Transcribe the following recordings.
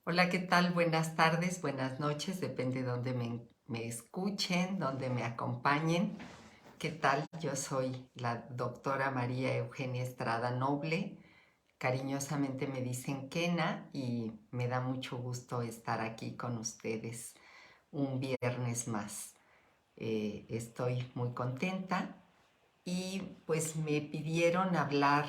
Hola, ¿qué tal? Buenas tardes, buenas noches, depende de dónde me escuchen, dónde me acompañen. ¿Qué tal? Yo soy la doctora María Eugenia Estrada Noble. Cariñosamente me dicen Kena y me da mucho gusto estar aquí con ustedes un viernes más. Estoy muy contenta y pues me pidieron hablar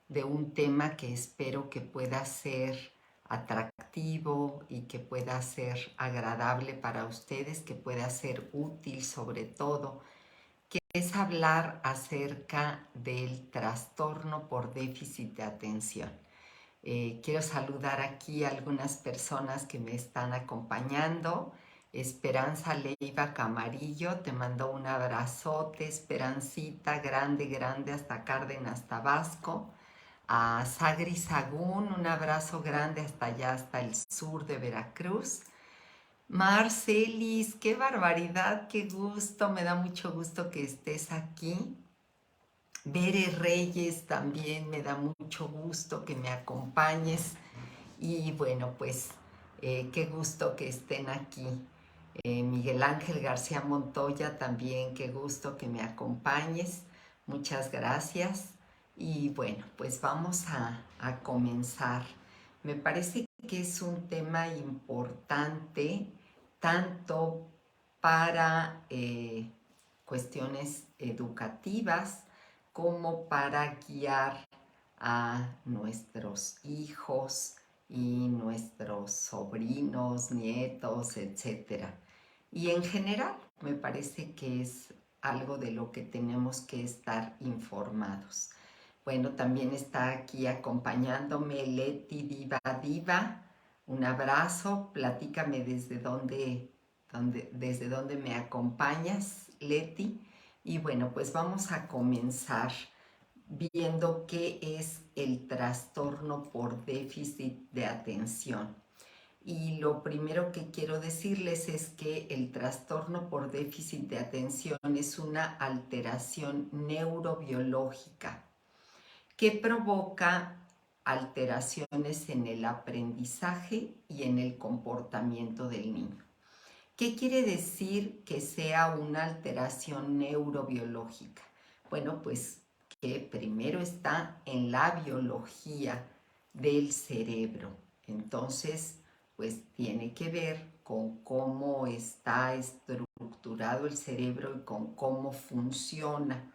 de un tema que espero que pueda ser atractivo y que pueda ser agradable para ustedes, que pueda ser útil sobre todo, que es hablar acerca del trastorno por déficit de atención. Quiero saludar aquí a algunas personas que me están acompañando. Esperanza Leiva Camarillo, te mando un abrazote, Esperancita, grande, grande, hasta Cárdenas, Tabasco. A Sagri Sagún, un abrazo grande hasta allá, hasta el sur de Veracruz. Marcelis, qué barbaridad, qué gusto, me da mucho gusto que estés aquí. Bere Reyes, también me da mucho gusto que me acompañes. Y bueno, pues qué gusto que estén aquí. Miguel Ángel García Montoya, también qué gusto que me acompañes. Muchas gracias. Y bueno, pues vamos a comenzar. Me parece que es un tema importante tanto para cuestiones educativas como para guiar a nuestros hijos y nuestros sobrinos, nietos, etcétera. Y en general me parece que es algo de lo que tenemos que estar informados. Bueno, también está aquí acompañándome Leti Diva Diva. Un abrazo, platícame desde dónde me acompañas, Leti. Y bueno, pues vamos a comenzar viendo qué es el trastorno por déficit de atención. Y lo primero que quiero decirles es que el trastorno por déficit de atención es una alteración neurobiológica que provoca alteraciones en el aprendizaje y en el comportamiento del niño. ¿Qué quiere decir que sea una alteración neurobiológica? Bueno, pues que primero está en la biología del cerebro. Entonces, pues tiene que ver con cómo está estructurado el cerebro y con cómo funciona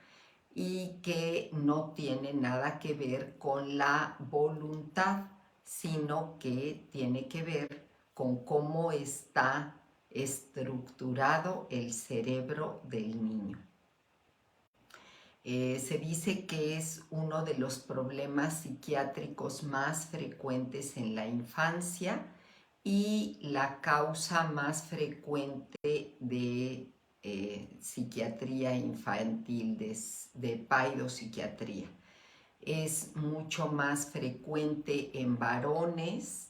y que no tiene nada que ver con la voluntad, sino que tiene que ver con cómo está estructurado el cerebro del niño. Se dice que es uno de los problemas psiquiátricos más frecuentes en la infancia y la causa más frecuente de psiquiatría infantil, de paidopsiquiatría. Es mucho más frecuente en varones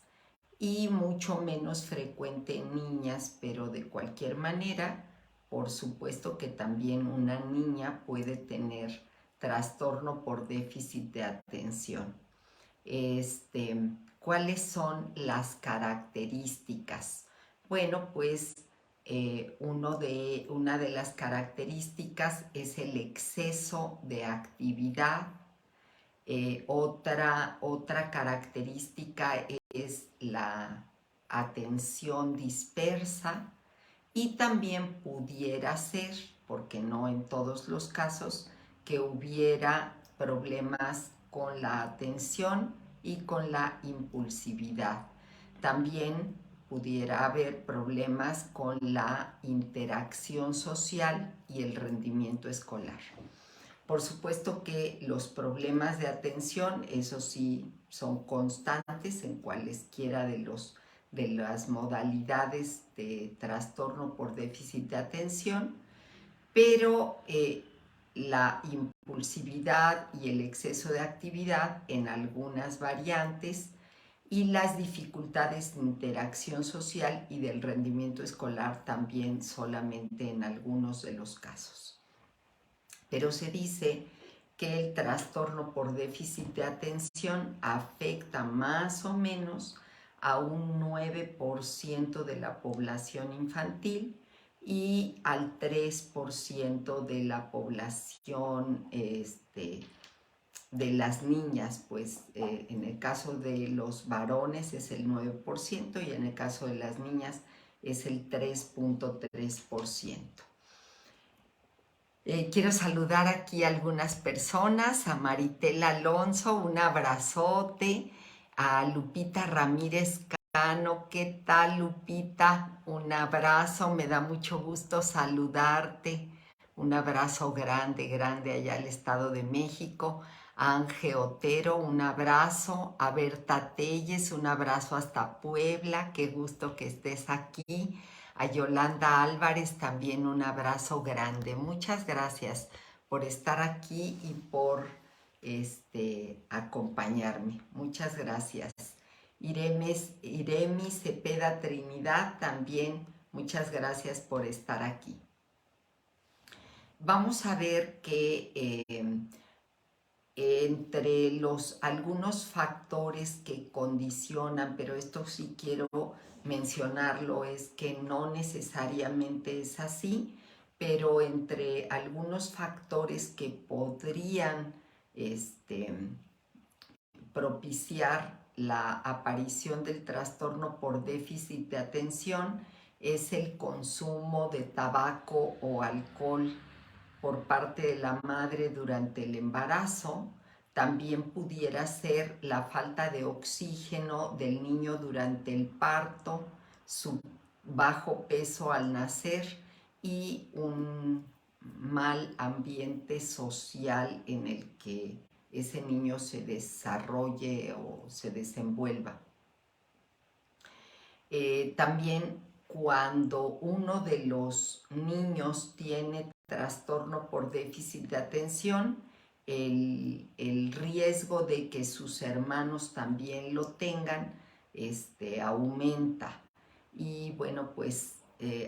y mucho menos frecuente en niñas, pero de cualquier manera, por supuesto que también una niña puede tener trastorno por déficit de atención. Este, ¿Cuáles son las características? Bueno, pues una de las características es el exceso de actividad. Otra característica es la atención dispersa y también pudiera ser, porque no en todos los casos, que hubiera problemas con la atención y con la impulsividad. También pudiera haber problemas con la interacción social y el rendimiento escolar. Por supuesto que los problemas de atención, eso sí, son constantes en cualesquiera de las modalidades de trastorno por déficit de atención, pero la impulsividad y el exceso de actividad en algunas variantes y las dificultades de interacción social y del rendimiento escolar también solamente en algunos de los casos. Pero se dice que el trastorno por déficit de atención afecta más o menos a un 9% de la población infantil y al 3% de la población de las niñas, pues en el caso de los varones es el 9% y en el caso de las niñas es el 3.3%. Quiero saludar aquí a algunas personas, a Maritel Alonso, un abrazote, a Lupita Ramírez Cano. ¿Qué tal, Lupita? Un abrazo, me da mucho gusto saludarte. Un abrazo grande, grande allá al Estado de México. A Ángel Otero, un abrazo. A Berta Telles, un abrazo hasta Puebla. Qué gusto que estés aquí. A Yolanda Álvarez también un abrazo grande. Muchas gracias por estar aquí y por acompañarme. Muchas gracias. Iremi Cepeda Trinidad también muchas gracias por estar aquí. Vamos a ver que entre algunos factores que condicionan, pero esto sí quiero mencionarlo, es que no necesariamente es así, pero entre algunos factores que podrían propiciar la aparición del trastorno por déficit de atención es el consumo de tabaco o alcohol por parte de la madre durante el embarazo. También pudiera ser la falta de oxígeno del niño durante el parto, su bajo peso al nacer y un mal ambiente social en el que ese niño se desarrolle o se desenvuelva. También cuando uno de los niños tiene trastorno por déficit de atención, el riesgo de que sus hermanos también lo tengan aumenta. Y bueno, pues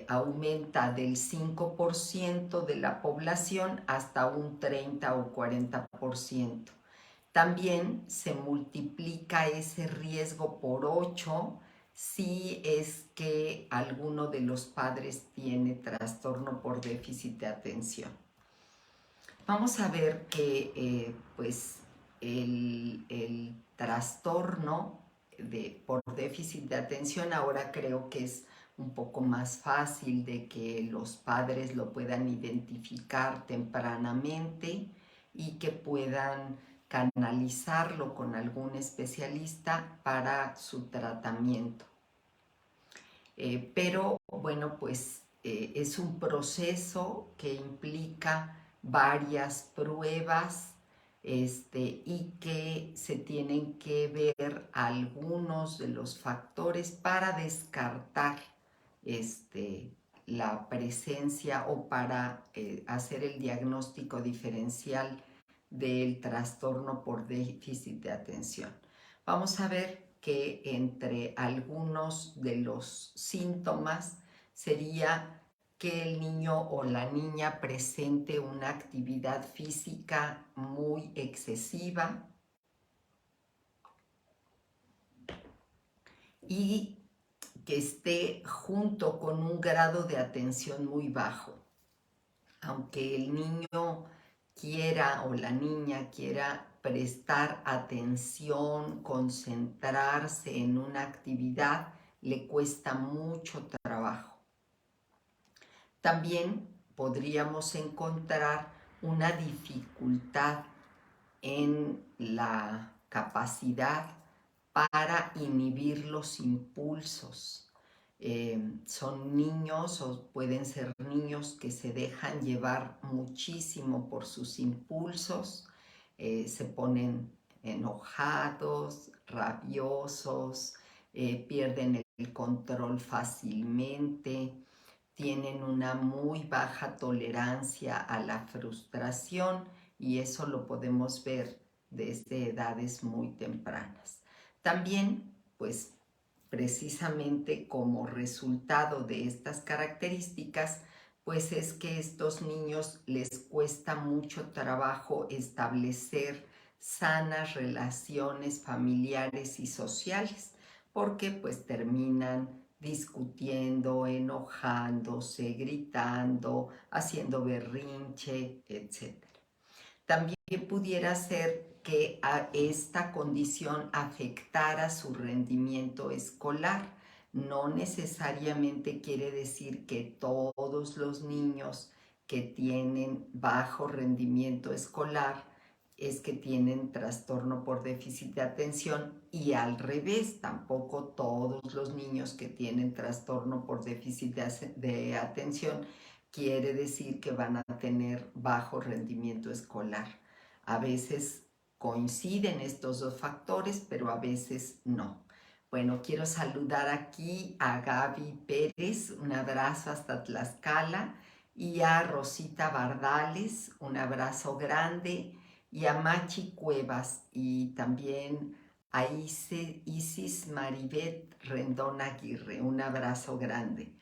aumenta del 5% de la población hasta un 30 o 40%. También se multiplica ese riesgo por 8 si es que alguno de los padres tiene trastorno por déficit de atención. Vamos a ver que pues el trastorno por déficit de atención ahora creo que es un poco más fácil de que los padres lo puedan identificar tempranamente y que puedan canalizarlo con algún especialista para su tratamiento. Pero bueno, pues es un proceso que implica varias pruebas y que se tienen que ver algunos de los factores para descartar la presencia o para hacer el diagnóstico diferencial del trastorno por déficit de atención. Vamos a ver que entre algunos de los síntomas sería que el niño o la niña presente una actividad física muy excesiva y que esté junto con un grado de atención muy bajo. Aunque el niño quiera o la niña quiera prestar atención, concentrarse en una actividad, le cuesta mucho trabajo. También podríamos encontrar una dificultad en la capacidad para inhibir los impulsos. Son niños o pueden ser niños que se dejan llevar muchísimo por sus impulsos, se ponen enojados, rabiosos, pierden el control fácilmente, tienen una muy baja tolerancia a la frustración y eso lo podemos ver desde edades muy tempranas. También, pues, precisamente como resultado de estas características, pues es que estos niños les cuesta mucho trabajo establecer sanas relaciones familiares y sociales, porque pues terminan discutiendo, enojándose, gritando, haciendo berrinche, etc. También pudiera ser que a esta condición afectara su rendimiento escolar. No necesariamente quiere decir que todos los niños que tienen bajo rendimiento escolar es que tienen trastorno por déficit de atención, y al revés, tampoco todos los niños que tienen trastorno por déficit de atención quiere decir que van a tener bajo rendimiento escolar. A veces coinciden estos dos factores, pero a veces no. Bueno, quiero saludar aquí a Gaby Pérez, un abrazo hasta Tlaxcala, y a Rosita Bardales, un abrazo grande, y a Machi Cuevas, y también a Isis Maribet Rendón Aguirre, un abrazo grande.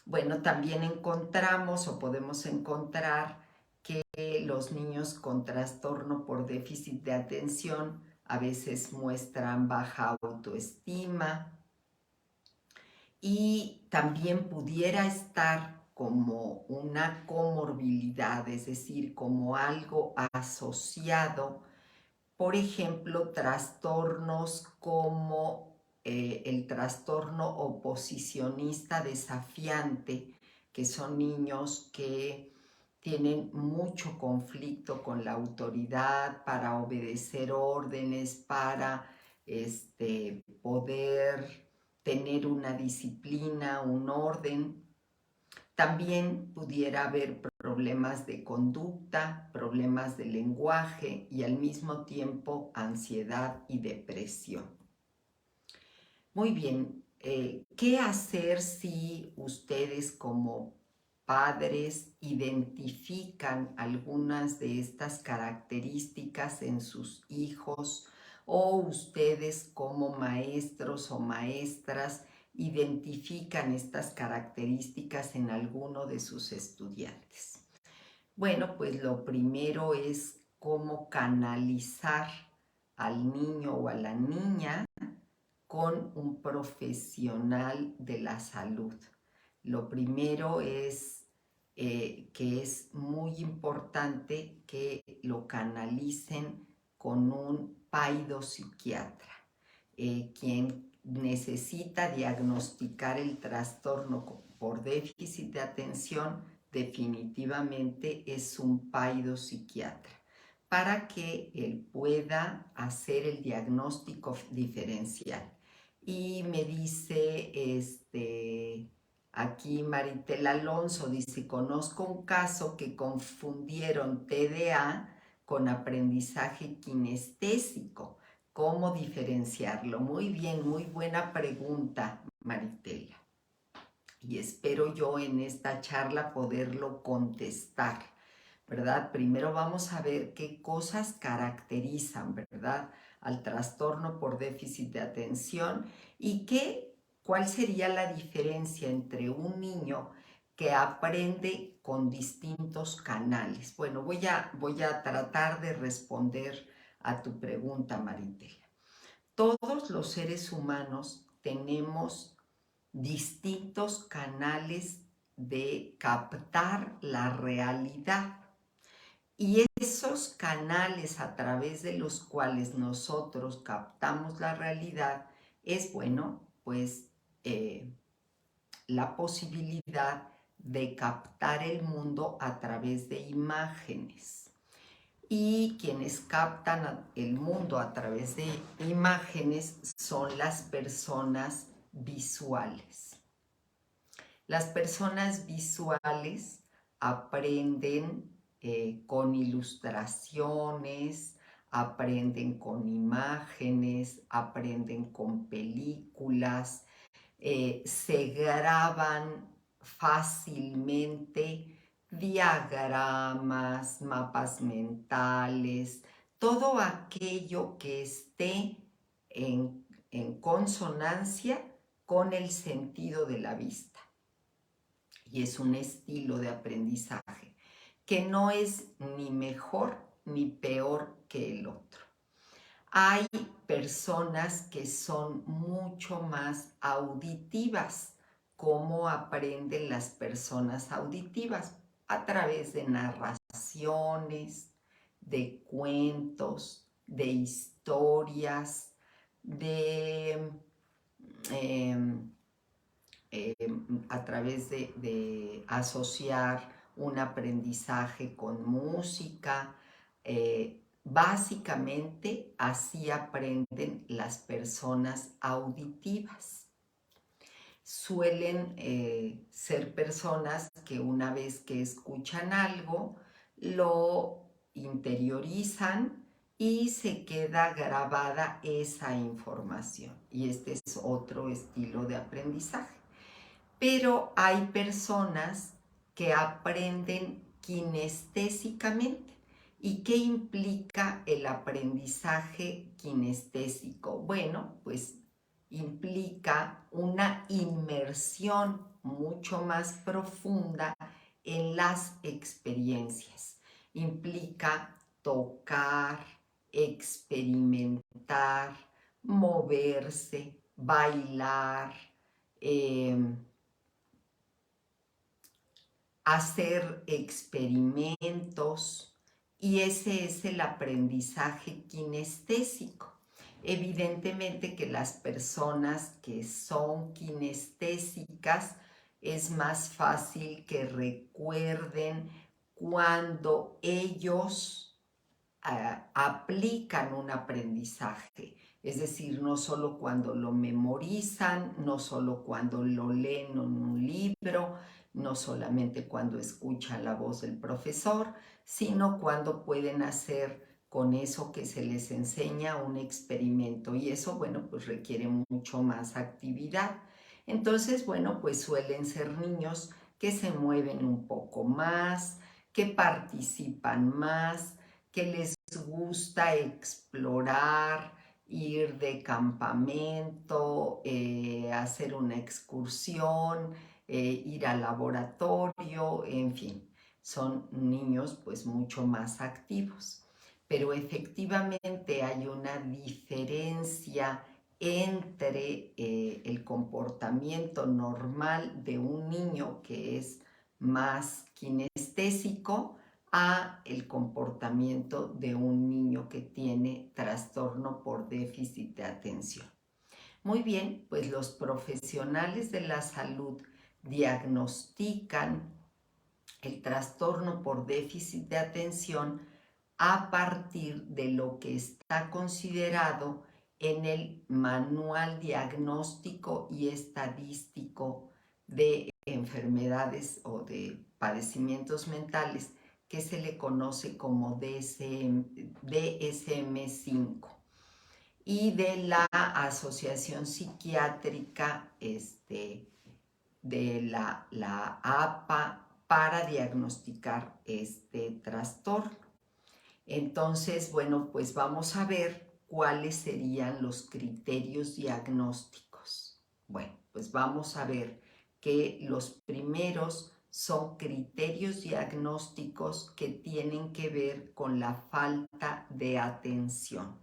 Bueno, también encontramos o podemos encontrar que los niños con trastorno por déficit de atención a veces muestran baja autoestima, y también pudiera estar como una comorbilidad, es decir, como algo asociado, por ejemplo, trastornos como el trastorno oposicionista desafiante, que son niños que tienen mucho conflicto con la autoridad para obedecer órdenes, para poder tener una disciplina, un orden. También pudiera haber problemas de conducta, problemas de lenguaje y al mismo tiempo ansiedad y depresión. Muy bien, ¿qué hacer si ustedes como padres identifican algunas de estas características en sus hijos, o ustedes como maestros o maestras identifican estas características en alguno de sus estudiantes? Bueno, pues lo primero es cómo canalizar al niño o a la niña con un profesional de la salud. Lo primero es que es muy importante que lo canalicen con un paidopsiquiatra, quien necesita diagnosticar el trastorno por déficit de atención. Definitivamente es un paidopsiquiatra, para que él pueda hacer el diagnóstico diferencial. Y me dice aquí Maritel Alonso, dice: conozco un caso que confundieron TDA con aprendizaje kinestésico. ¿Cómo diferenciarlo? Muy bien, muy buena pregunta, Maritela. Y espero yo en esta charla poderlo contestar, ¿verdad? Primero vamos a ver qué cosas caracterizan, ¿verdad?, al trastorno por déficit de atención, y cuál sería la diferencia entre un niño que aprende con distintos canales. Bueno, voy a tratar de responder a tu pregunta, Maritela. Todos los seres humanos tenemos distintos canales de captar la realidad. Y esos canales a través de los cuales nosotros captamos la realidad es, bueno, pues la posibilidad de captar el mundo a través de imágenes. Y quienes captan el mundo a través de imágenes son las personas visuales. Las personas visuales aprenden con ilustraciones, aprenden con imágenes, aprenden con películas, se graban fácilmente diagramas, mapas mentales, todo aquello que esté en consonancia con el sentido de la vista. Y es un estilo de aprendizaje que no es ni mejor ni peor que el otro. Hay personas que son mucho más auditivas. ¿Cómo aprenden las personas auditivas? A través de narraciones, de cuentos, de historias, de em, a través de asociar un aprendizaje con música. Básicamente así aprenden las personas auditivas. Suelen ser personas que una vez que escuchan algo, lo interiorizan y se queda grabada esa información. Y este es otro estilo de aprendizaje. Pero hay personas que aprenden kinestésicamente. ¿Y qué implica el aprendizaje kinestésico? Bueno, pues implica una inmersión mucho más profunda en las experiencias. Implica tocar, experimentar, moverse, bailar, eh, hacer experimentos, y ese es el aprendizaje kinestésico. Evidentemente que las personas que son kinestésicas es más fácil que recuerden cuando ellos aplican un aprendizaje. Es decir, no solo cuando lo memorizan, no solo cuando lo leen en un libro, no solamente cuando escuchan la voz del profesor, sino cuando pueden hacer con eso que se les enseña un experimento. Y eso, bueno, pues requiere mucho más actividad. Entonces, bueno, pues suelen ser niños que se mueven un poco más, que participan más, que les gusta explorar, ir de campamento, hacer una excursión, ir al laboratorio, en fin, son niños pues mucho más activos. Pero efectivamente hay una diferencia entre el comportamiento normal de un niño que es más kinestésico a el comportamiento de un niño que tiene trastorno por déficit de atención. Muy bien, pues los profesionales de la salud diagnostican el trastorno por déficit de atención a partir de lo que está considerado en el Manual Diagnóstico y Estadístico de Enfermedades o de Padecimientos Mentales, que se le conoce como DSM-5, y de la Asociación Psiquiátrica de la APA para diagnosticar este trastorno. Entonces, bueno, pues vamos a ver cuáles serían los criterios diagnósticos. Bueno, pues vamos a ver que los primeros son criterios diagnósticos que tienen que ver con la falta de atención.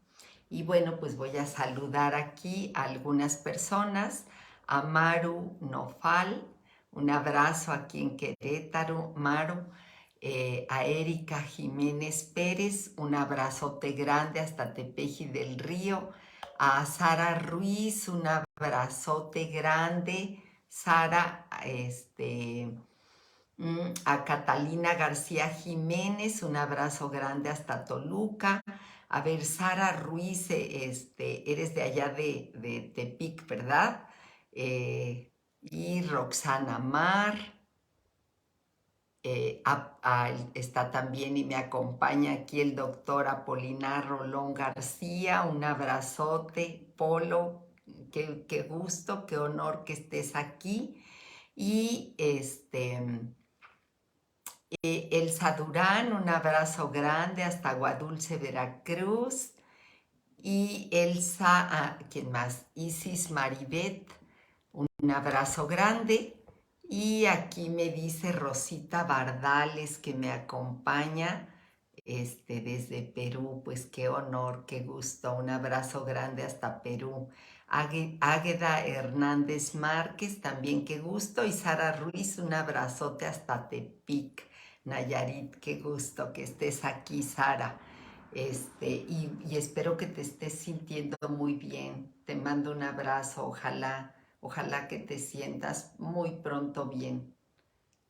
Y bueno, pues voy a saludar aquí a algunas personas. A Maru Nofal, un abrazo aquí en Querétaro, Maru. A Erika Jiménez Pérez, un abrazote grande hasta Tepeji del Río. A Sara Ruiz, un abrazote grande. Sara, a Catalina García Jiménez, un abrazo grande hasta Toluca. A ver, Sara Ruiz, eres de allá de Tepic, ¿verdad? Y Roxana Mar. Está también y me acompaña aquí el doctor Apolinar Rolón García. Un abrazote, Polo. Qué gusto, qué honor que estés aquí. Y Elsa Durán, un abrazo grande hasta Aguadulce, Veracruz. Y Elsa, ¿quién más? Isis Maribet, un abrazo grande. Y aquí me dice Rosita Bardales, que me acompaña. desde Perú, pues qué honor, qué gusto, un abrazo grande hasta Perú. Águeda Hernández Márquez, también qué gusto, y Sara Ruiz, un abrazote hasta Tepic, Nayarit, qué gusto que estés aquí, Sara. Y espero que te estés sintiendo muy bien. Te mando un abrazo, ojalá que te sientas muy pronto bien.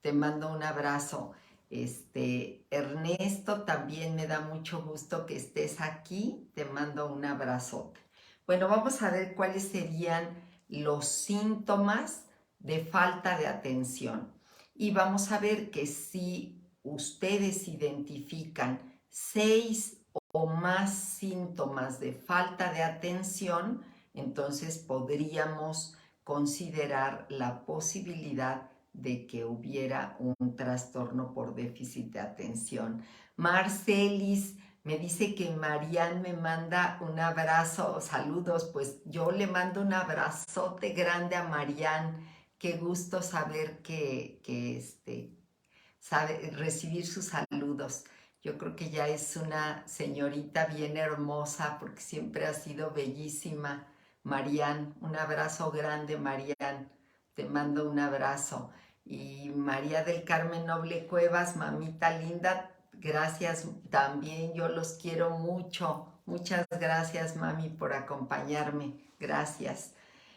Te mando un abrazo. Ernesto, también me da mucho gusto que estés aquí. Te mando un abrazote. Bueno, vamos a ver cuáles serían los síntomas de falta de atención. Y vamos a ver que si ustedes identifican 6 o más síntomas de falta de atención, entonces podríamos considerar la posibilidad de que hubiera un trastorno por déficit de atención. Marcelis me dice que Marian me manda un abrazo, saludos, pues yo le mando un abrazote grande a Marian. Qué gusto saber que sabe recibir sus saludos. Yo creo que ya es una señorita bien hermosa porque siempre ha sido bellísima. Marian, un abrazo grande, Marian. Te mando un abrazo. Y María del Carmen Noble Cuevas, mamita linda, gracias también, yo los quiero mucho. Muchas gracias, mami, por acompañarme. Gracias.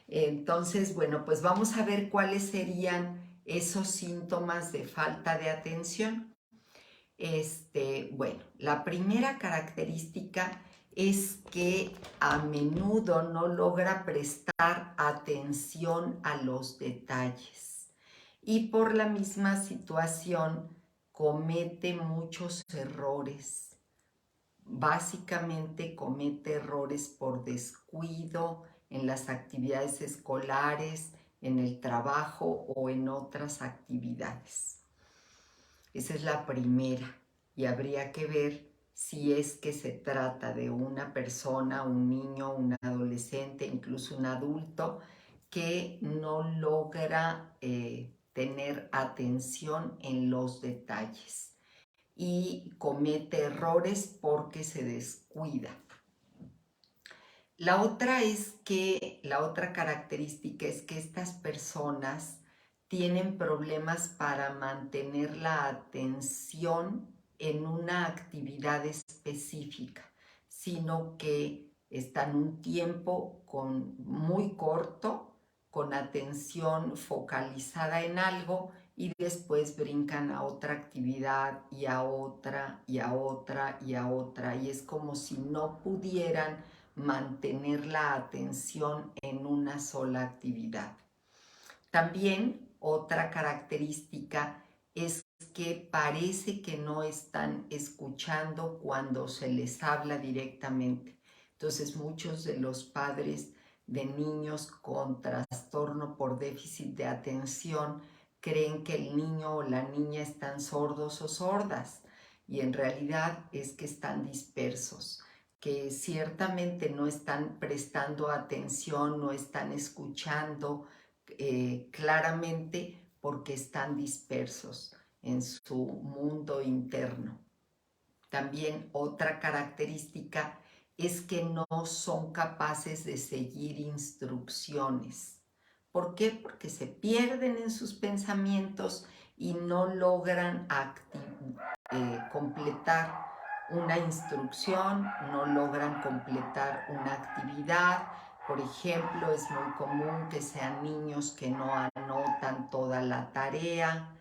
Entonces, bueno, pues vamos a ver cuáles serían esos síntomas de falta de atención. Bueno, la primera característica es que a menudo no logra prestar atención a los detalles y por la misma situación comete muchos errores. Básicamente comete errores por descuido en las actividades escolares, en el trabajo o en otras actividades. Esa es la primera y habría que ver si es que se trata de una persona, un niño, un adolescente, incluso un adulto que no logra tener atención en los detalles y comete errores porque se descuida. La otra característica es que estas personas tienen problemas para mantener la atención en una actividad específica, sino que están un tiempo muy corto, con atención focalizada en algo y después brincan a otra actividad y a otra y a otra y a otra y es como si no pudieran mantener la atención en una sola actividad. También otra característica es que parece que no están escuchando cuando se les habla directamente. Entonces muchos de los padres de niños con trastorno por déficit de atención creen que el niño o la niña están sordos o sordas y en realidad es que están dispersos, que ciertamente no están prestando atención, no están escuchando claramente porque están dispersos en su mundo interno. También otra característica es que no son capaces de seguir instrucciones. ¿Por qué? Porque se pierden en sus pensamientos y no logran completar una instrucción, no logran completar una actividad. Por ejemplo, es muy común que sean niños que no anotan toda la tarea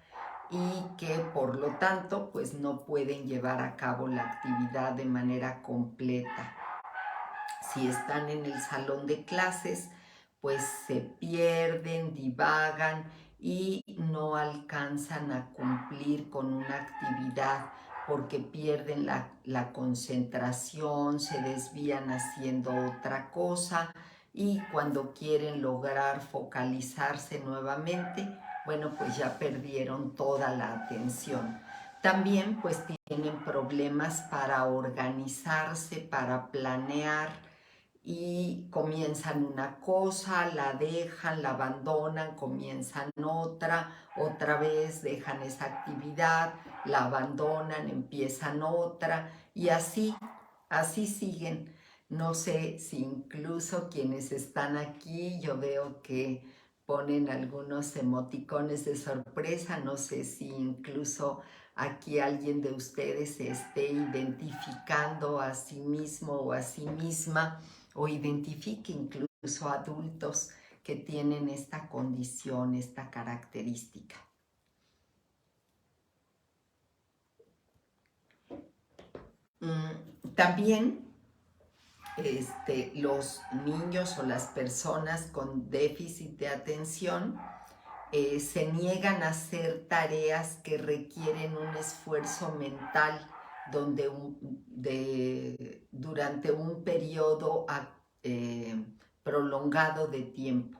y que por lo tanto pues no pueden llevar a cabo la actividad de manera completa. Si están en el salón de clases, pues se pierden, divagan y no alcanzan a cumplir con una actividad porque pierden la concentración, se desvían haciendo otra cosa y cuando quieren lograr focalizarse nuevamente, bueno, pues ya perdieron toda la atención. También pues tienen problemas para organizarse, para planear y comienzan una cosa, la dejan, la abandonan, comienzan otra vez dejan esa actividad, la abandonan, empiezan otra y así siguen. No sé si incluso quienes están aquí, yo veo que ponen algunos emoticones de sorpresa, no sé si incluso aquí alguien de ustedes se esté identificando a sí mismo o a sí misma o identifique incluso adultos que tienen esta condición, esta característica. También los niños o las personas con déficit de atención se niegan a hacer tareas que requieren un esfuerzo mental durante un periodo prolongado de tiempo,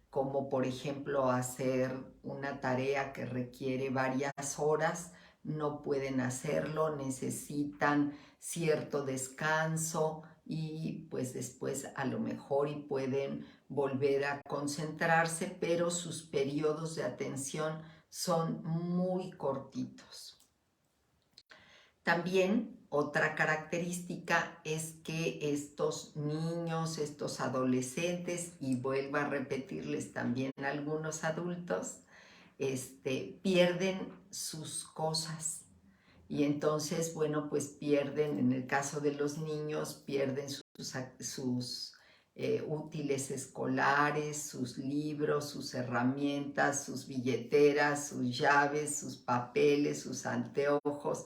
como por ejemplo hacer una tarea que requiere varias horas, no pueden hacerlo, necesitan cierto descanso y pues después a lo mejor y pueden volver a concentrarse, pero sus periodos de atención son muy cortitos. También otra característica es que estos niños, estos adolescentes, y vuelvo a repetirles también algunos adultos, pierden sus cosas. Y entonces, bueno, pues pierden, en el caso de los niños, pierden sus útiles escolares, sus libros, sus herramientas, sus billeteras, sus llaves, sus papeles, sus anteojos,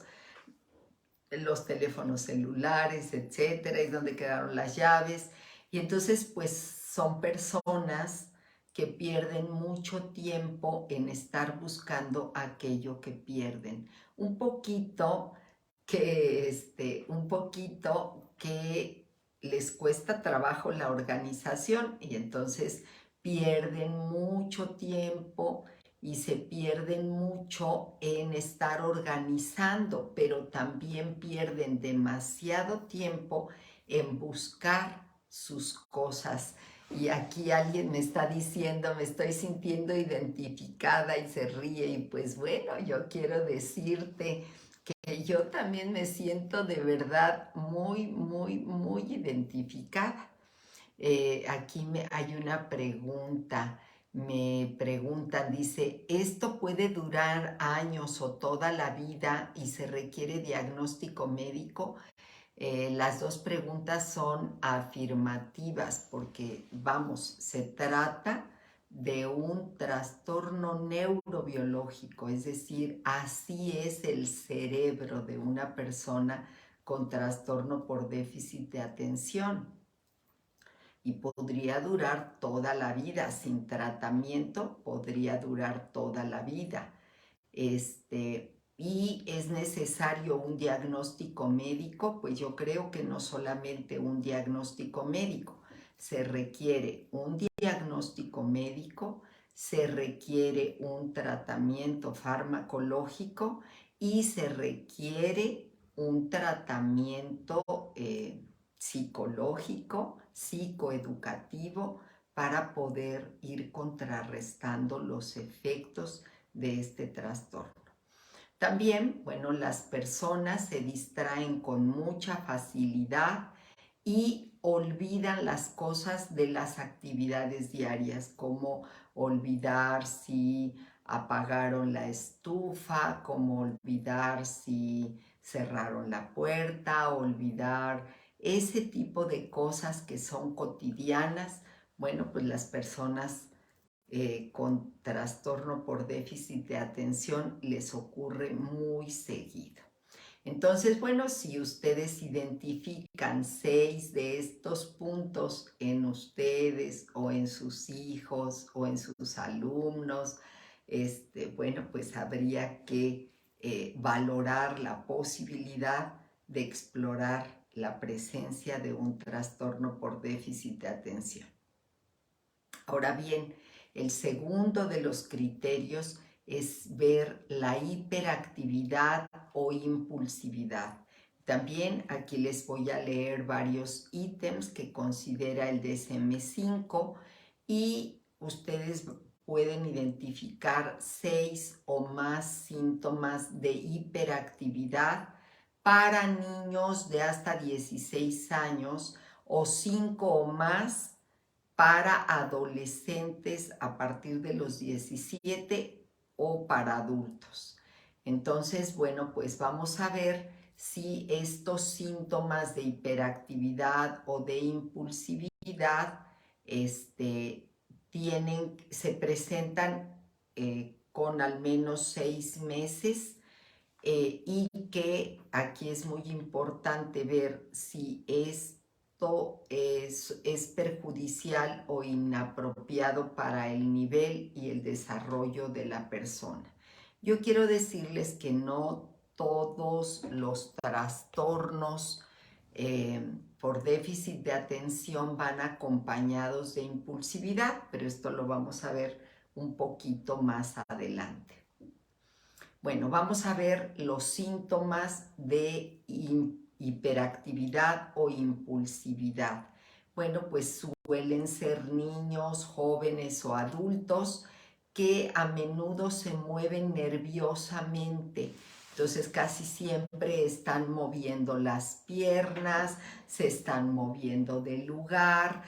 los teléfonos celulares, etcétera, es donde quedaron las llaves. Y entonces, pues son personas que pierden mucho tiempo en estar buscando aquello que pierden. Un poquito que les cuesta trabajo la organización y entonces pierden mucho tiempo y se pierden mucho en estar organizando, pero también pierden demasiado tiempo en buscar sus cosas. Y aquí alguien me está diciendo, me estoy sintiendo identificada y se ríe y pues bueno, yo quiero decirte que yo también me siento de verdad muy, muy, muy identificada. Hay una pregunta, me preguntan, dice, ¿esto puede durar años o toda la vida y se requiere diagnóstico médico? Las dos preguntas son afirmativas porque, vamos, se trata de un trastorno neurobiológico, es decir, así es el cerebro de una persona con trastorno por déficit de atención y podría durar toda la vida, sin tratamiento podría durar toda la vida. Y es necesario un diagnóstico médico, pues yo creo que no solamente un diagnóstico médico, se requiere un diagnóstico médico, se requiere un tratamiento farmacológico y se requiere un tratamiento psicológico, psicoeducativo, para poder ir contrarrestando los efectos de este trastorno. También, bueno, las personas se distraen con mucha facilidad y olvidan las cosas de las actividades diarias, como olvidar si apagaron la estufa, como olvidar si cerraron la puerta, olvidar ese tipo de cosas que son cotidianas. Bueno, pues las personas con trastorno por déficit de atención les ocurre muy seguido. Entonces, bueno, si ustedes identifican 6 de estos puntos en ustedes o en sus hijos o en sus alumnos, bueno, pues habría que valorar la posibilidad de explorar la presencia de un trastorno por déficit de atención. Ahora bien, el segundo de los criterios es ver la hiperactividad o impulsividad. También aquí les voy a leer varios ítems que considera el DSM-5 y ustedes pueden identificar 6 o más síntomas de hiperactividad para niños de hasta 16 años o 5 o más para adolescentes a partir de los 17 o para adultos. Entonces, bueno, pues vamos a ver si estos síntomas de hiperactividad o de impulsividad se presentan con al menos 6 meses y que aquí es muy importante ver si esto es perjudicial o inapropiado para el nivel y el desarrollo de la persona. Yo quiero decirles que no todos los trastornos por déficit de atención van acompañados de impulsividad, pero esto lo vamos a ver un poquito más adelante. Bueno, vamos a ver los síntomas de hiperactividad o impulsividad. Bueno, pues suelen ser niños, jóvenes o adultos que a menudo se mueven nerviosamente. Entonces casi siempre están moviendo las piernas, se están moviendo del lugar,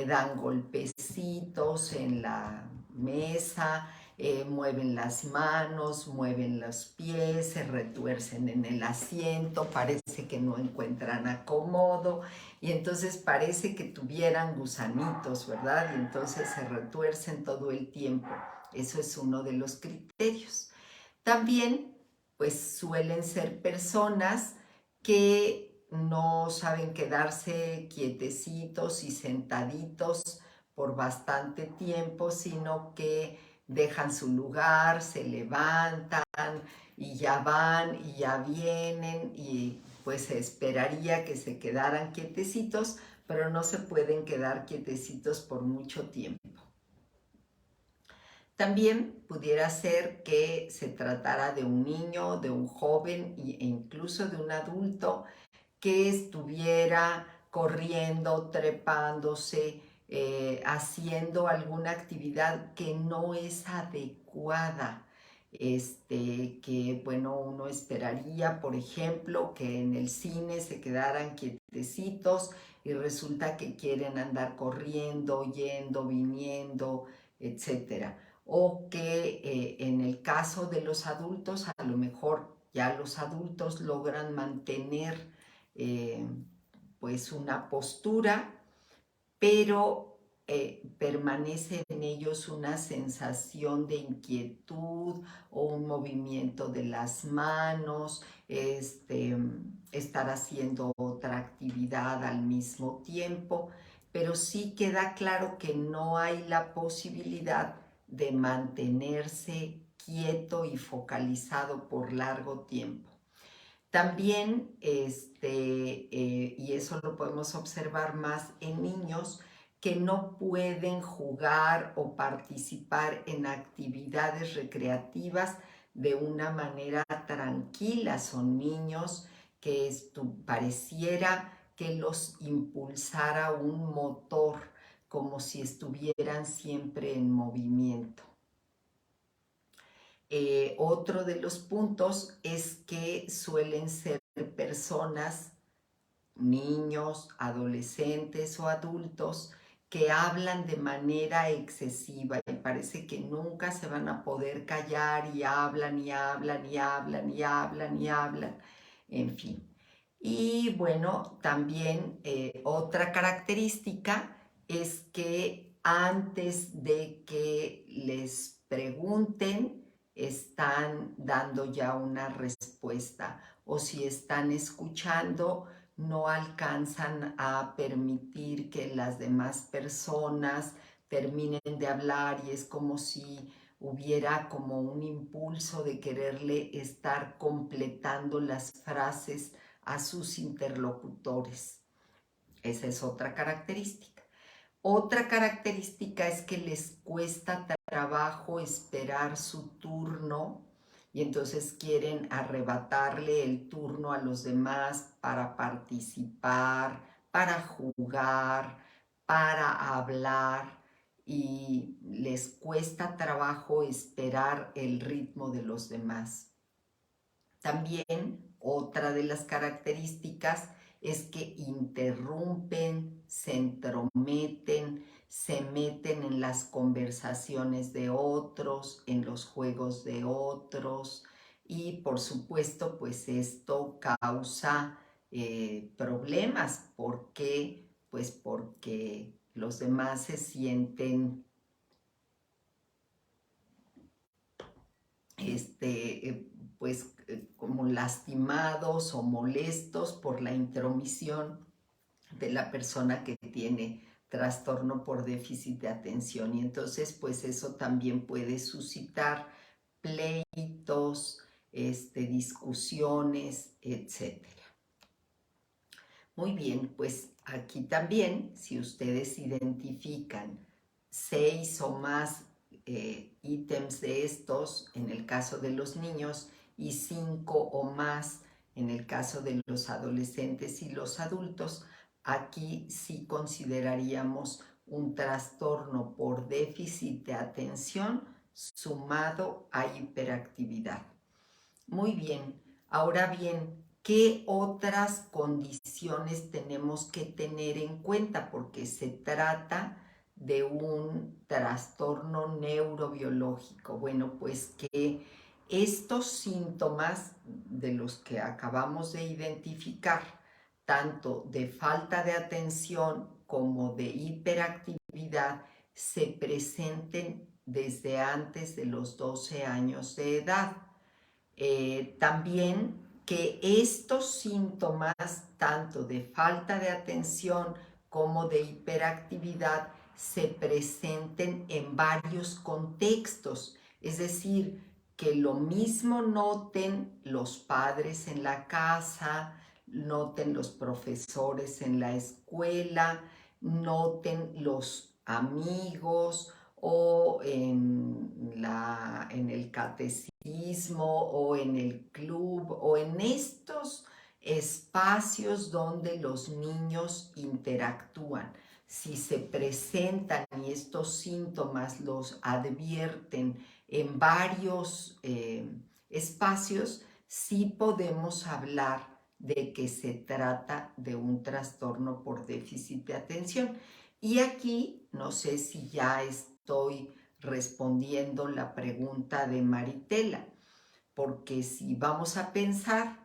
dan golpecitos en la mesa, mueven las manos, mueven los pies, se retuercen en el asiento, parece que no encuentran acomodo y entonces parece que tuvieran gusanitos, ¿verdad? Y entonces se retuercen todo el tiempo. Eso es uno de los criterios. También, pues suelen ser personas que no saben quedarse quietecitos y sentaditos por bastante tiempo, sino que dejan su lugar, se levantan y ya van y ya vienen y pues se esperaría que se quedaran quietecitos, pero no se pueden quedar quietecitos por mucho tiempo. También pudiera ser que se tratara de un niño, de un joven e incluso de un adulto que estuviera corriendo, trepándose, haciendo alguna actividad que no es adecuada. Que bueno, uno esperaría, por ejemplo, que en el cine se quedaran quietecitos y resulta que quieren andar corriendo, yendo, viniendo, etcétera. O que en el caso de los adultos, a lo mejor ya los adultos logran mantener eh, pues una postura, pero permanece en ellos una sensación de inquietud o un movimiento de las manos, estar haciendo otra actividad al mismo tiempo, pero sí queda claro que no hay la posibilidad de mantenerse quieto y focalizado por largo tiempo. También, y eso lo podemos observar más en niños que no pueden jugar o participar en actividades recreativas de una manera tranquila. Son niños que pareciera que los impulsara un motor, como si estuvieran siempre en movimiento. Otro de los puntos es que suelen ser personas, niños, adolescentes o adultos que hablan de manera excesiva y parece que nunca se van a poder callar y hablan y hablan y hablan y hablan y hablan, en fin. Y bueno, también otra característica es que antes de que les pregunten, están dando ya una respuesta, o si están escuchando, no alcanzan a permitir que las demás personas terminen de hablar y es como si hubiera como un impulso de quererle estar completando las frases a sus interlocutores. Esa es otra característica. Otra característica es que les cuesta trabajo esperar su turno y entonces quieren arrebatarle el turno a los demás para participar, para jugar, para hablar y les cuesta trabajo esperar el ritmo de los demás. También otra de las características es que interrumpen, se entrometen, se meten en las conversaciones de otros, en los juegos de otros y por supuesto pues esto causa problemas. ¿Por qué? Pues porque los demás se sienten como lastimados o molestos por la intromisión de la persona que tiene trastorno por déficit de atención y entonces pues eso también puede suscitar pleitos, discusiones, etcétera. Muy bien, pues aquí también, si ustedes identifican 6 o más ítems de estos, en el caso de los niños, y 5 o más en el caso de los adolescentes y los adultos, aquí sí consideraríamos un trastorno por déficit de atención sumado a hiperactividad. Muy bien, ahora bien, ¿qué otras condiciones tenemos que tener en cuenta? Porque se trata de un trastorno neurobiológico. Bueno, pues que estos síntomas de los que acabamos de identificar, tanto de falta de atención como de hiperactividad, se presenten desde antes de los 12 años de edad. También que estos síntomas, tanto de falta de atención como de hiperactividad, se presenten en varios contextos, es decir, que lo mismo noten los padres en la casa, noten los profesores en la escuela, noten los amigos o en el catecismo o en el club o en estos espacios donde los niños interactúan. Si se presentan y estos síntomas los advierten en varios espacios, sí podemos hablar de que se trata de un trastorno por déficit de atención. Y aquí, no sé si ya estoy respondiendo la pregunta de Maritela, porque si vamos a pensar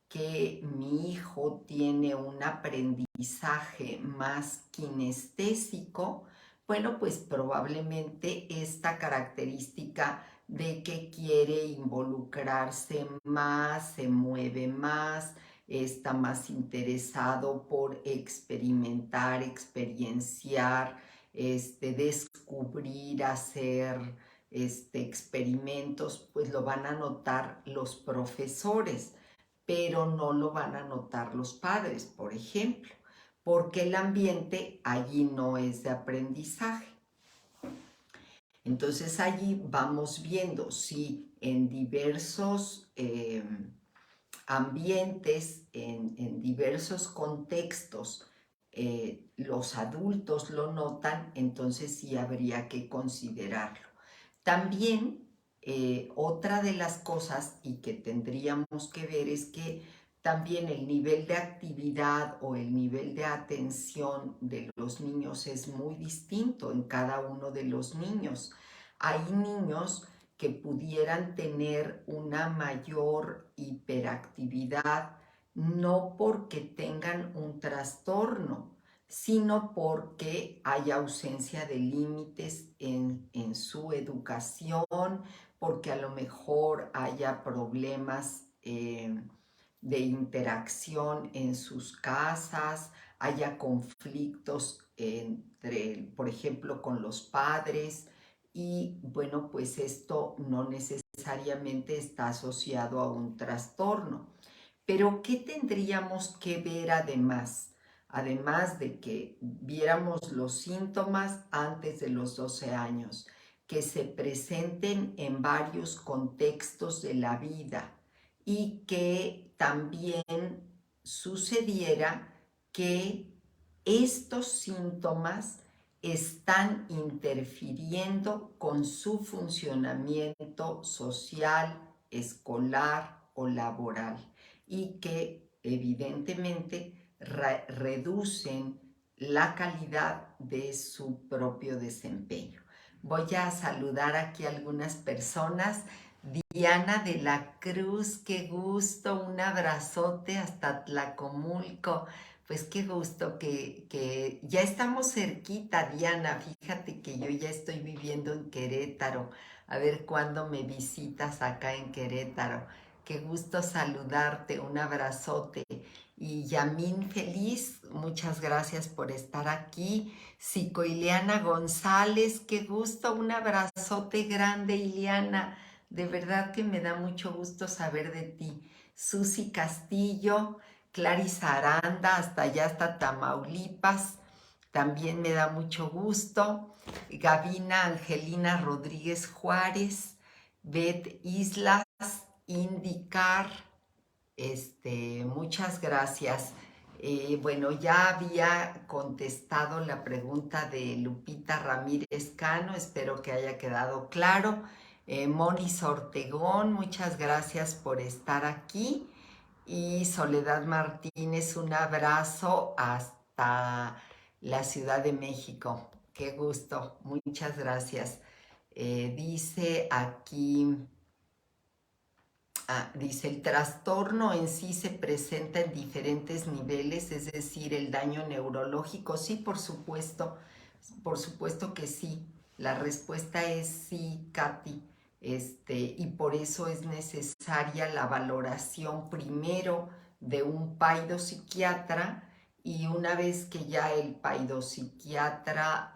que mi hijo tiene un aprendizaje más kinestésico, bueno, pues probablemente esta característica de que quiere involucrarse más, se mueve más, está más interesado por experimentar, experienciar, descubrir, hacer experimentos, pues lo van a notar los profesores, pero no lo van a notar los padres, por ejemplo, porque el ambiente allí no es de aprendizaje. Entonces allí vamos viendo si en diversos ambientes, en diversos contextos, los adultos lo notan, entonces sí habría que considerarlo. También otra de las cosas y que tendríamos que ver es que también el nivel de actividad o el nivel de atención de los niños es muy distinto en cada uno de los niños. Hay niños que pudieran tener una mayor hiperactividad, no porque tengan un trastorno, sino porque hay ausencia de límites en su educación, porque a lo mejor haya problemas de interacción en sus casas, haya conflictos entre, por ejemplo, con los padres, y bueno, pues esto no necesariamente está asociado a un trastorno. Pero ¿qué tendríamos que ver además? Además de que viéramos los síntomas antes de los 12 años, que se presenten en varios contextos de la vida y que también sucediera que estos síntomas están interfiriendo con su funcionamiento social, escolar o laboral y que evidentemente reducen la calidad de su propio desempeño. Voy a saludar aquí a algunas personas. Diana de la Cruz, qué gusto, un abrazote hasta Tlacomulco. Pues qué gusto que ya estamos cerquita, Diana. Fíjate que yo ya estoy viviendo en Querétaro. A ver cuándo me visitas acá en Querétaro. Qué gusto saludarte, un abrazote. Y Yamín Feliz, muchas gracias por estar aquí. Psico Ileana González, qué gusto, un abrazote grande, Ileana. De verdad que me da mucho gusto saber de ti. Susi Castillo, Clarisa Aranda, hasta allá, hasta Tamaulipas, también me da mucho gusto. Gavina Angelina Rodríguez Juárez, Beth Islas, Indicar, muchas gracias. Bueno, ya había contestado la pregunta de Lupita Ramírez Cano, espero que haya quedado claro. Moris Ortegón, muchas gracias por estar aquí. Y Soledad Martínez, un abrazo hasta la Ciudad de México. Qué gusto, muchas gracias. Dice aquí, dice, el trastorno en sí se presenta en diferentes niveles, es decir, el daño neurológico. Sí, por supuesto que sí. La respuesta es sí, Katy. Y por eso es necesaria la valoración primero de un paidopsiquiatra, y una vez que ya el paidopsiquiatra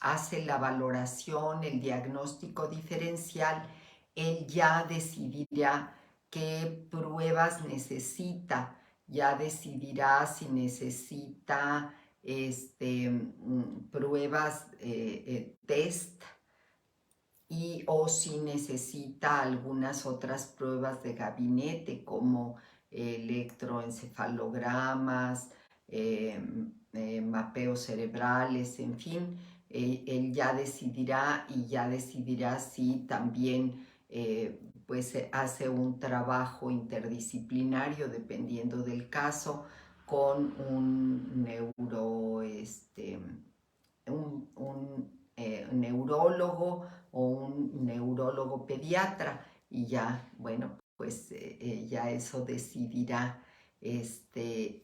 hace la valoración, el diagnóstico diferencial, él ya decidirá qué pruebas necesita, ya decidirá si necesita pruebas, test, y o si necesita algunas otras pruebas de gabinete como electroencefalogramas, mapeos cerebrales, en fin. Él ya decidirá, y ya decidirá si también pues hace un trabajo interdisciplinario dependiendo del caso con un neurólogo o un neurólogo pediatra, y ya, bueno, pues ya eso decidirá. Y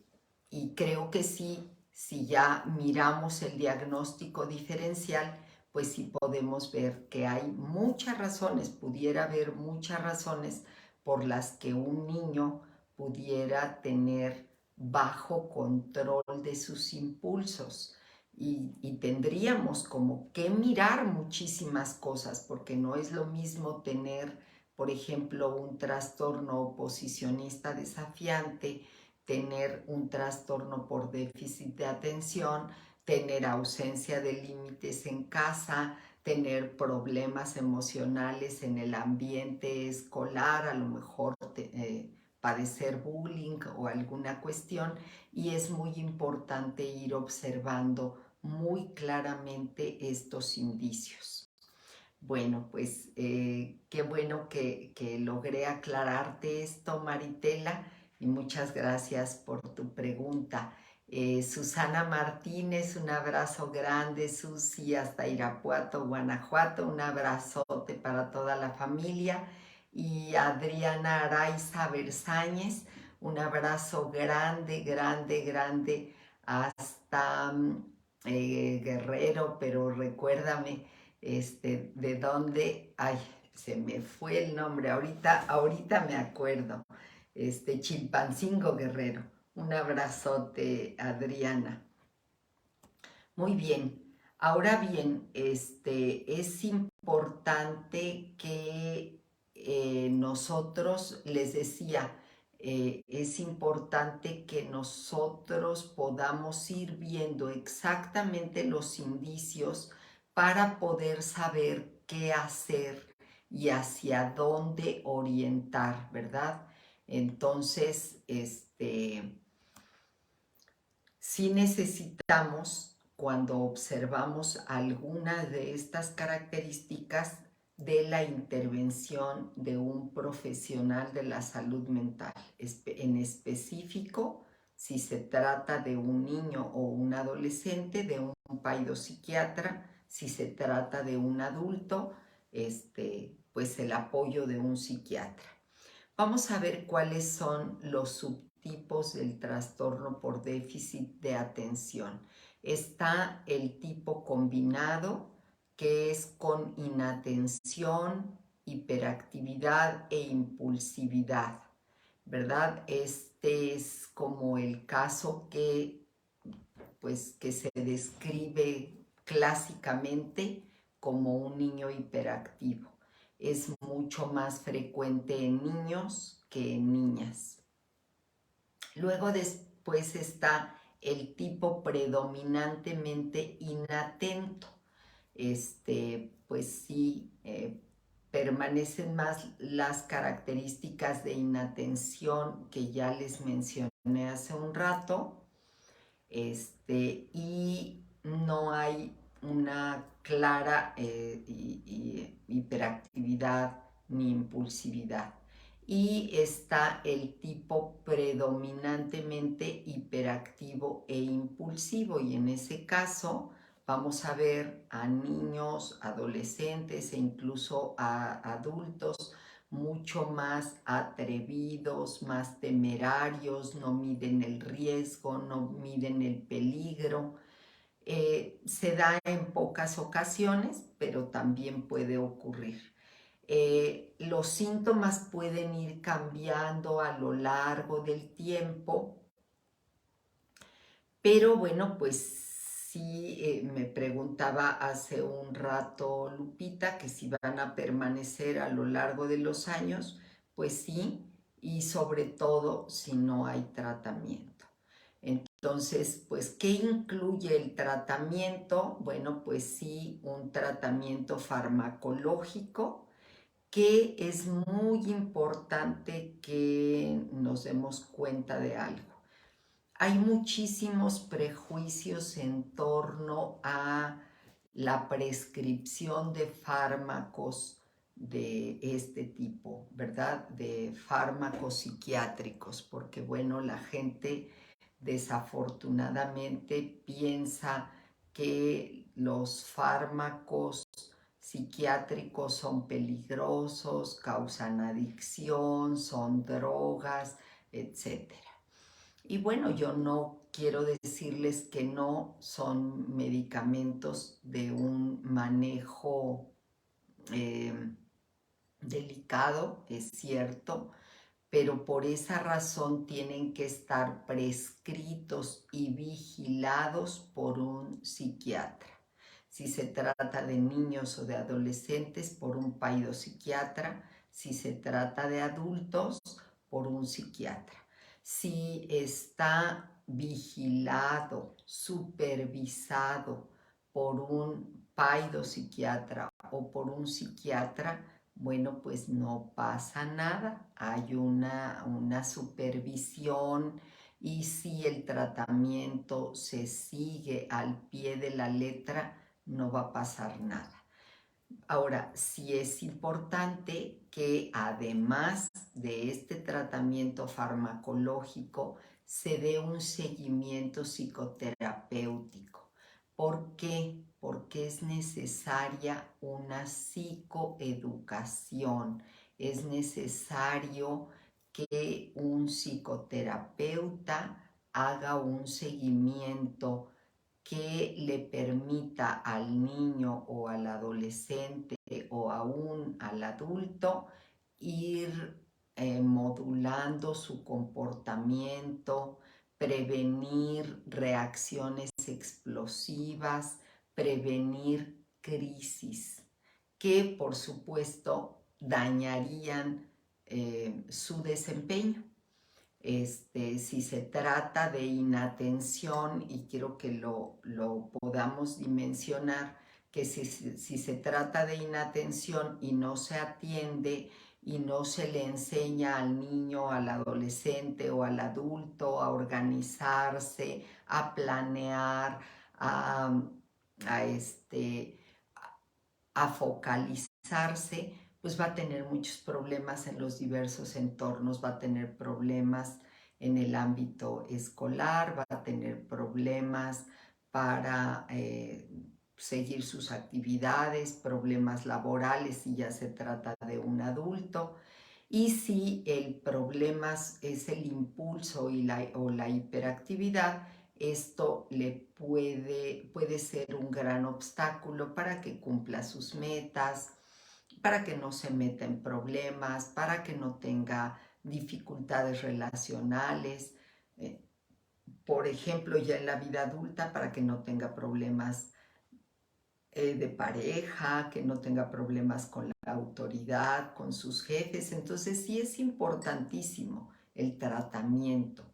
creo que sí, si ya miramos el diagnóstico diferencial, pues sí podemos ver que hay muchas razones, pudiera haber muchas razones por las que un niño pudiera tener bajo control de sus impulsos. Y tendríamos como que mirar muchísimas cosas, porque no es lo mismo tener, por ejemplo, un trastorno oposicionista desafiante, tener un trastorno por déficit de atención, tener ausencia de límites en casa, tener problemas emocionales en el ambiente escolar, a lo mejor padecer bullying o alguna cuestión, y es muy importante ir observando muy claramente estos indicios. Bueno, pues qué bueno que logré aclararte esto, Maritela, y muchas gracias por tu pregunta. Susana Martínez, un abrazo grande. Susi, hasta Irapuato, Guanajuato, un abrazote para toda la familia. Y Adriana Araiza Versáñez, un abrazo grande, grande, grande hasta Guerrero, pero recuérdame de dónde, ay, se me fue el nombre, ahorita me acuerdo, Chilpancingo, Guerrero. Un abrazote, Adriana. Muy bien. Ahora bien, es importante que nosotros, les decía, es importante que nosotros podamos ir viendo exactamente los indicios para poder saber qué hacer y hacia dónde orientar, ¿verdad? Entonces, sí necesitamos, cuando observamos alguna de estas características, de la intervención de un profesional de la salud mental, en específico, si se trata de un niño o un adolescente, de un psiquiatra, si se trata de un adulto, pues el apoyo de un psiquiatra. Vamos a ver cuáles son los subtipos del trastorno por déficit de atención. Está el tipo combinado, que es con inatención, hiperactividad e impulsividad, ¿verdad? Este es como el caso que se describe clásicamente como un niño hiperactivo. Es mucho más frecuente en niños que en niñas. Luego después está el tipo predominantemente inatento. Pues sí, permanecen más las características de inatención que ya les mencioné hace un rato, y no hay una clara hiperactividad ni impulsividad. Y está el tipo predominantemente hiperactivo e impulsivo, y en ese caso vamos a ver a niños, adolescentes e incluso a adultos mucho más atrevidos, más temerarios, no miden el riesgo, no miden el peligro. Se da en pocas ocasiones, pero también puede ocurrir. Los síntomas pueden ir cambiando a lo largo del tiempo, pero bueno, pues sí, me preguntaba hace un rato Lupita que si van a permanecer a lo largo de los años, pues sí, y sobre todo si no hay tratamiento. Entonces, pues, ¿qué incluye el tratamiento? Bueno, pues sí, un tratamiento farmacológico, que es muy importante que nos demos cuenta de algo. Hay muchísimos prejuicios en torno a la prescripción de fármacos de este tipo, ¿verdad? De fármacos psiquiátricos, porque bueno, la gente desafortunadamente piensa que los fármacos psiquiátricos son peligrosos, causan adicción, son drogas, etcétera. Y bueno, yo no quiero decirles que no son medicamentos de un manejo eh, delicado, es cierto, pero por esa razón tienen que estar prescritos y vigilados por un psiquiatra. Si se trata de niños o de adolescentes, por un psiquiatra. Si se trata de adultos, por un psiquiatra. Si está vigilado, supervisado por un psiquiatra o por un psiquiatra, bueno, pues no pasa nada, hay una supervisión, y si el tratamiento se sigue al pie de la letra, no va a pasar nada. Ahora, sí es importante que además de este tratamiento farmacológico se dé un seguimiento psicoterapéutico. ¿Por qué? Porque es necesaria una psicoeducación. Es necesario que un psicoterapeuta haga un seguimiento que le permita al niño o al adolescente o aún al adulto ir modulando su comportamiento, prevenir reacciones explosivas, prevenir crisis, que por supuesto dañarían su desempeño. Si se trata de inatención, y quiero que lo podamos dimensionar, que si se trata de inatención y no se atiende y no se le enseña al niño, al adolescente o al adulto a organizarse, a planear, a, a, este, a focalizarse, pues va a tener muchos problemas en los diversos entornos, va a tener problemas en el ámbito escolar, va a tener problemas para seguir sus actividades, problemas laborales si ya se trata de un adulto. Y si el problema es el impulso o la hiperactividad, esto puede ser un gran obstáculo para que cumpla sus metas, para que no se meta en problemas, para que no tenga dificultades relacionales, eh, por ejemplo, ya en la vida adulta, para que no tenga problemas de pareja, que no tenga problemas con la autoridad, con sus jefes. Entonces sí es importantísimo el tratamiento.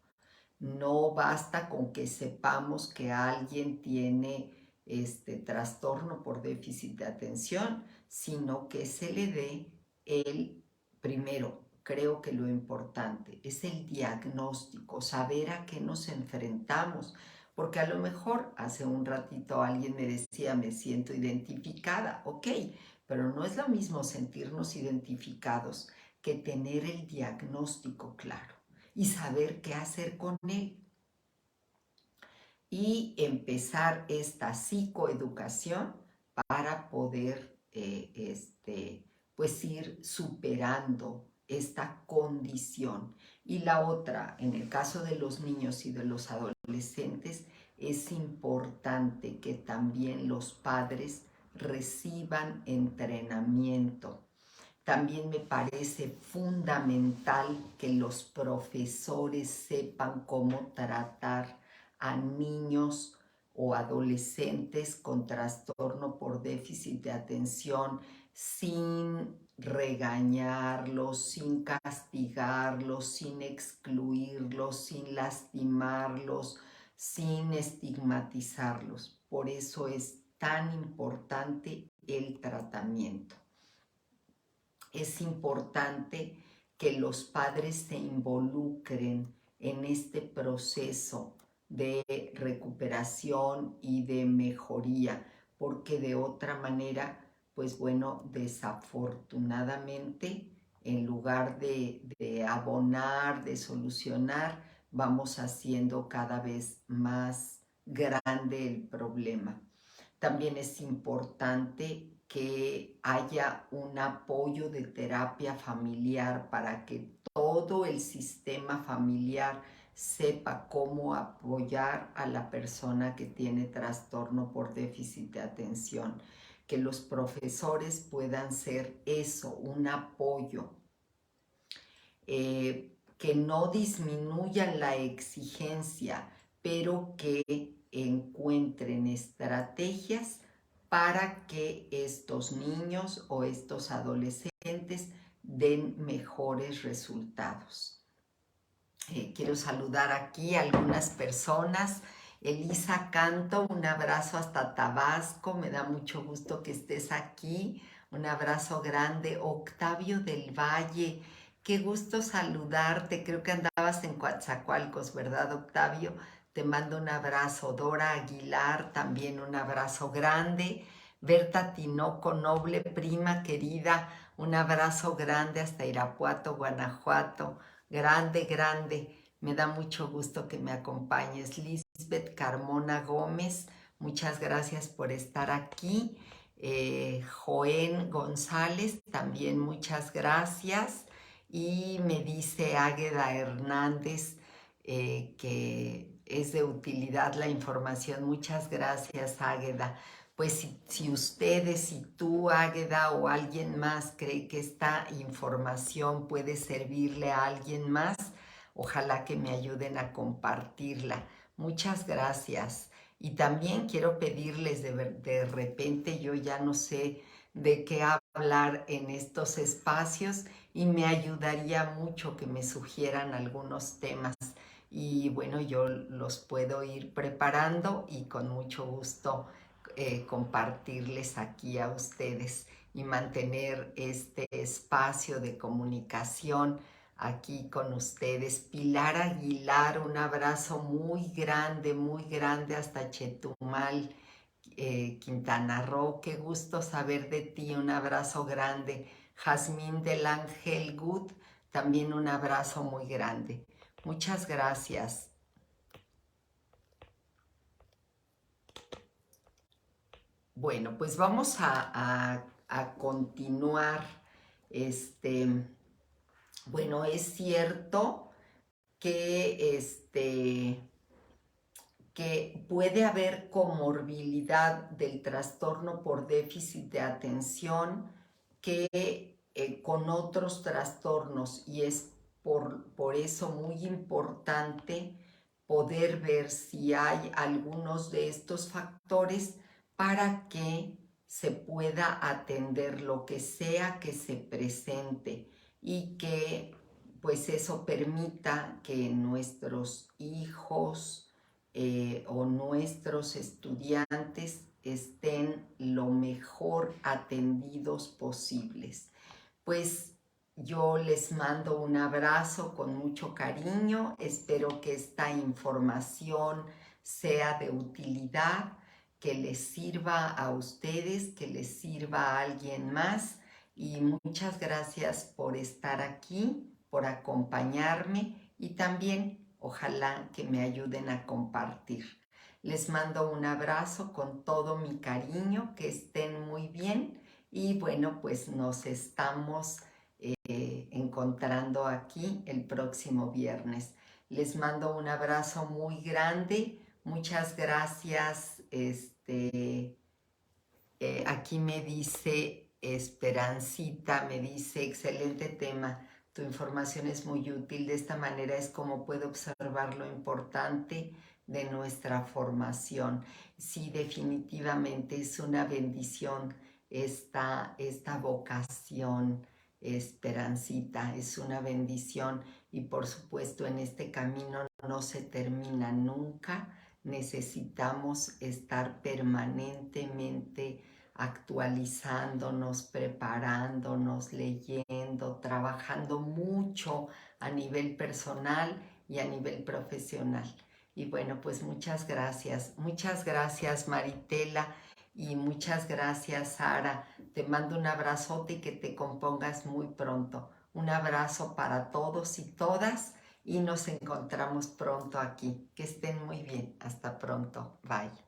No basta con que sepamos que alguien tiene este trastorno por déficit de atención, sino que se le dé el primero. Creo que lo importante es el diagnóstico, saber a qué nos enfrentamos, porque a lo mejor hace un ratito alguien me decía, me siento identificada, ok, pero no es lo mismo sentirnos identificados que tener el diagnóstico claro y saber qué hacer con él y empezar esta psicoeducación para poder pues ir superando esta condición. Y la otra, en el caso de los niños y de los adolescentes, es importante que también los padres reciban entrenamiento. También me parece fundamental que los profesores sepan cómo tratar a niños o adolescentes con trastorno por déficit de atención sin regañarlos, sin castigarlos, sin excluirlos, sin lastimarlos, sin estigmatizarlos. Por eso es tan importante el tratamiento. Es importante que los padres se involucren en este proceso de recuperación y de mejoría, porque de otra manera, pues bueno, desafortunadamente, en lugar de abonar, de solucionar, vamos haciendo cada vez más grande el problema. También es importante que haya un apoyo de terapia familiar para que todo el sistema familiar sepa cómo apoyar a la persona que tiene trastorno por déficit de atención, que los profesores puedan ser eso, un apoyo, que no disminuyan la exigencia, pero que encuentren estrategias para que estos niños o estos adolescentes den mejores resultados. Quiero saludar aquí a algunas personas. Elisa Canto, un abrazo hasta Tabasco, me da mucho gusto que estés aquí, un abrazo grande. Octavio del Valle, qué gusto saludarte, creo que andabas en Coatzacoalcos, ¿verdad, Octavio? Te mando un abrazo. Dora Aguilar, también un abrazo grande. Berta Tinoco, noble prima querida, un abrazo grande hasta Irapuato, Guanajuato. Grande, grande. Me da mucho gusto que me acompañes. Lisbeth Carmona Gómez, muchas gracias por estar aquí. Joén González, también muchas gracias. Y me dice Águeda Hernández que es de utilidad la información. Muchas gracias, Águeda. Pues si ustedes, si tú, Águeda, o alguien más cree que esta información puede servirle a alguien más, ojalá que me ayuden a compartirla. Muchas gracias. Y también quiero pedirles, de repente yo ya no sé de qué hablar en estos espacios y me ayudaría mucho que me sugieran algunos temas. Y bueno, yo los puedo ir preparando y con mucho gusto compartirles aquí a ustedes y mantener este espacio de comunicación aquí con ustedes. Pilar Aguilar, un abrazo muy grande hasta Chetumal, Quintana Roo. Qué gusto saber de ti, un abrazo grande. Jazmín del Ángel Good, también un abrazo muy grande. Muchas gracias. Bueno, pues vamos a continuar. Bueno, es cierto que, que puede haber comorbilidad del trastorno por déficit de atención que con otros trastornos, y es por eso muy importante poder ver si hay algunos de estos factores para que se pueda atender lo que sea que se presente y que pues eso permita que nuestros hijos o nuestros estudiantes estén lo mejor atendidos posibles. Pues yo les mando un abrazo con mucho cariño. Espero que esta información sea de utilidad, que les sirva a ustedes, que les sirva a alguien más. Y muchas gracias por estar aquí, por acompañarme y también ojalá que me ayuden a compartir. Les mando un abrazo con todo mi cariño, que estén muy bien y bueno, pues nos estamos encontrando aquí el próximo viernes. Les mando un abrazo muy grande. Muchas gracias. Aquí me dice Esperancita, me dice, excelente tema. Tu información es muy útil. De esta manera es como puedo observar lo importante de nuestra formación. Sí, definitivamente es una bendición esta vocación, Esperancita, es una bendición y por supuesto en este camino no se termina nunca. Necesitamos estar permanentemente actualizándonos, preparándonos, leyendo, trabajando mucho a nivel personal y a nivel profesional. Y bueno, pues muchas gracias Maritela y muchas gracias Sara. Te mando un abrazote y que te compongas muy pronto. Un abrazo para todos y todas y nos encontramos pronto aquí. Que estén muy bien. Hasta pronto. Bye.